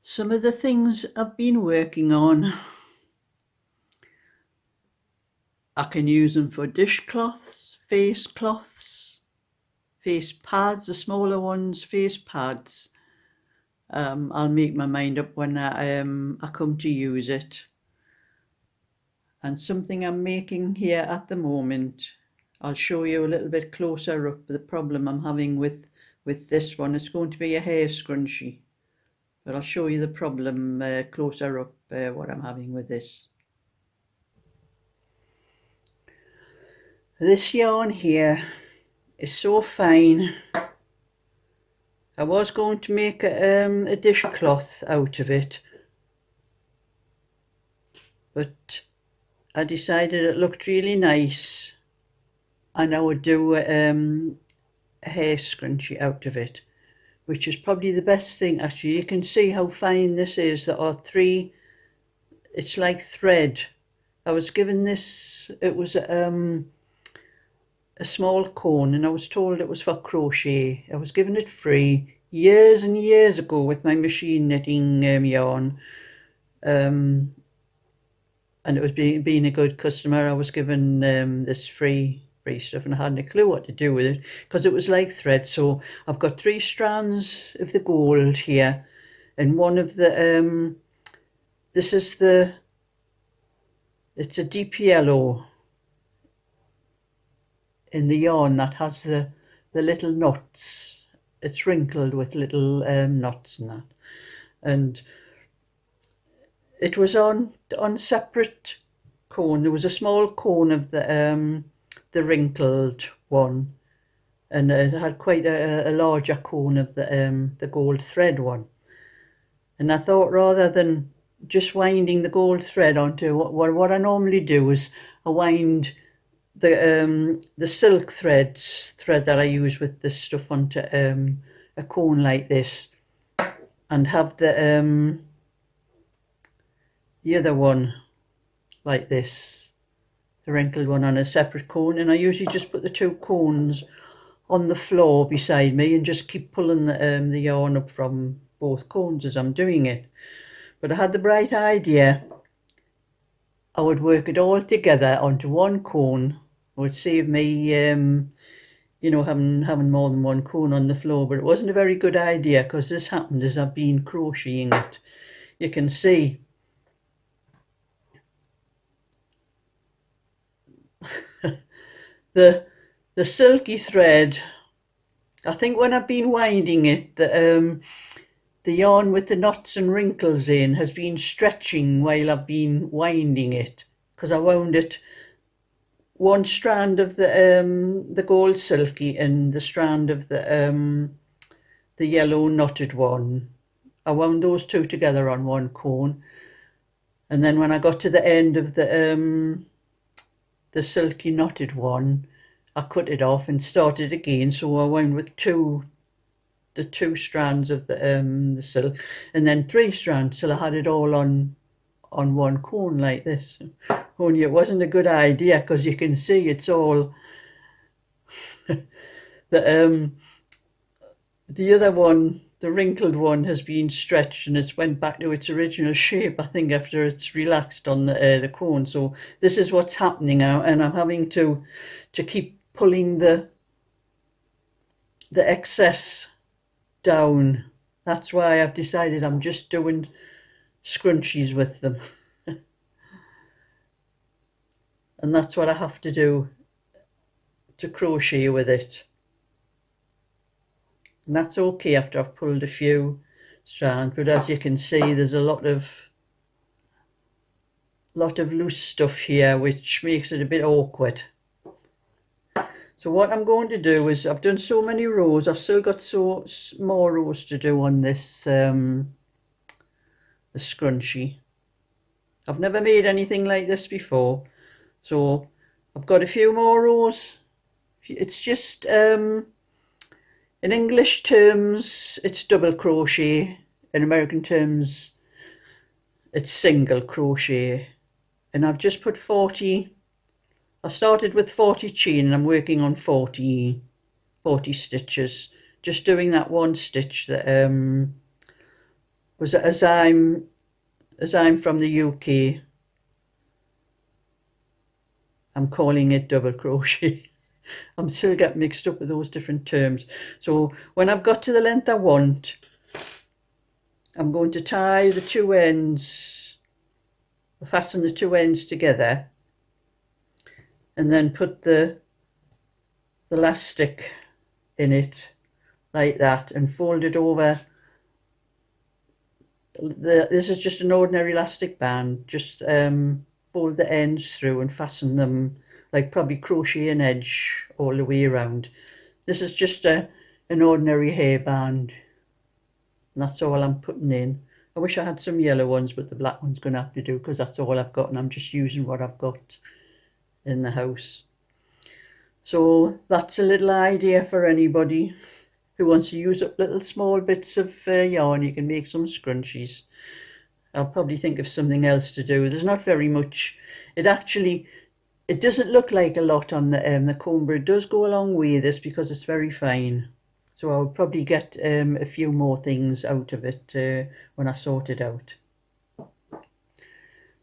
Some of the things I've been working on, I can use them for dishcloths, face pads, the smaller ones, face pads. I'll make my mind up when I come to use it. And something I'm making here at the moment, I'll show you a little bit closer up the problem I'm having with this one. It's going to be a hair scrunchie, but I'll show you the problem closer up, what I'm having with this. This yarn here is so fine. I was going to make a dishcloth out of it, but I decided it looked really nice and I would do a hair scrunchie out of it, which is probably the best thing. Actually, you can see how fine this is. There are three, it's like thread. I was given this, it was a small cone, and I was told it was for crochet. I was given it free years and years ago with my machine knitting yarn, and it was being a good customer. I was given this free stuff, and I hadn't a clue what to do with it because it was like thread. So I've got 3 strands of the gold here, and one of the this is it's a deep yellow in the yarn that has the little knots. It's wrinkled with little knots and that, and it was on separate cone. There was a small cone of the wrinkled one, and it had quite a larger cone of the gold thread one. And I thought, rather than just winding the gold thread onto what I normally do is I wind the silk thread that I use with this stuff onto a cone like this, and have the other one like this, the wrinkled one, on a separate cone. And I usually just put the 2 cones on the floor beside me and just keep pulling the yarn up from both cones as I'm doing it. But I had the bright idea I would work it all together onto one cone. It would save me you know, having more than one cone on the floor. But it wasn't a very good idea, because this happened as I've been crocheting it. You can see the silky thread. I think when I've been winding it, the yarn with the knots and wrinkles in has been stretching while I've been winding it, because I wound it one strand of the gold silky and the strand of the yellow knotted one. I wound those 2 together on one cone, and then when I got to the end of the silky knotted one, I cut it off and started again. So I wound with the 2 strands of the silk, and then 3 strands till I had it all on one cone like this. Only it wasn't a good idea, because you can see it's all the other one, the wrinkled one, has been stretched and it's went back to its original shape, I think, after it's relaxed on the cone. So this is what's happening now, and I'm having to keep pulling the excess down. That's why I've decided I'm just doing scrunchies with them. And that's what I have to do to crochet with it. And that's okay after I've pulled a few strands, but as you can see, there's a lot of loose stuff here, which makes it a bit awkward. So what I'm going to do is, I've done so many rows, I've still got more rows to do on this the scrunchie. I've never made anything like this before, so I've got a few more rows. It's just in English terms it's double crochet, in American terms it's single crochet, and I've just put 40. I started with 40 chain and I'm working on 40 stitches, just doing that one stitch that was as I'm from the UK, I'm calling it double crochet. I'm still getting mixed up with those different terms. So when I've got to the length I want, I'm going to tie the two ends, fasten the two ends together, and then put the elastic in it like that and fold it over. This is just an ordinary elastic band. Just fold the ends through and fasten them, like probably crochet an edge all the way around. This is just an ordinary hairband, and that's all I'm putting in. I wish I had some yellow ones, but the black one's going to have to do because that's all I've got, and I'm just using what I've got in the house. So that's a little idea for anybody who wants to use up little small bits of yarn. You can make some scrunchies. I'll probably think of something else to do. There's not very much. It doesn't look like a lot on the comb, but it does go a long way, this, because it's very fine. So I'll probably get a few more things out of it when I sort it out.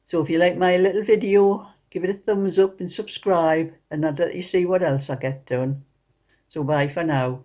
So if you like my little video, give it a thumbs up and subscribe, and I'll let you see what else I get done. So bye for now.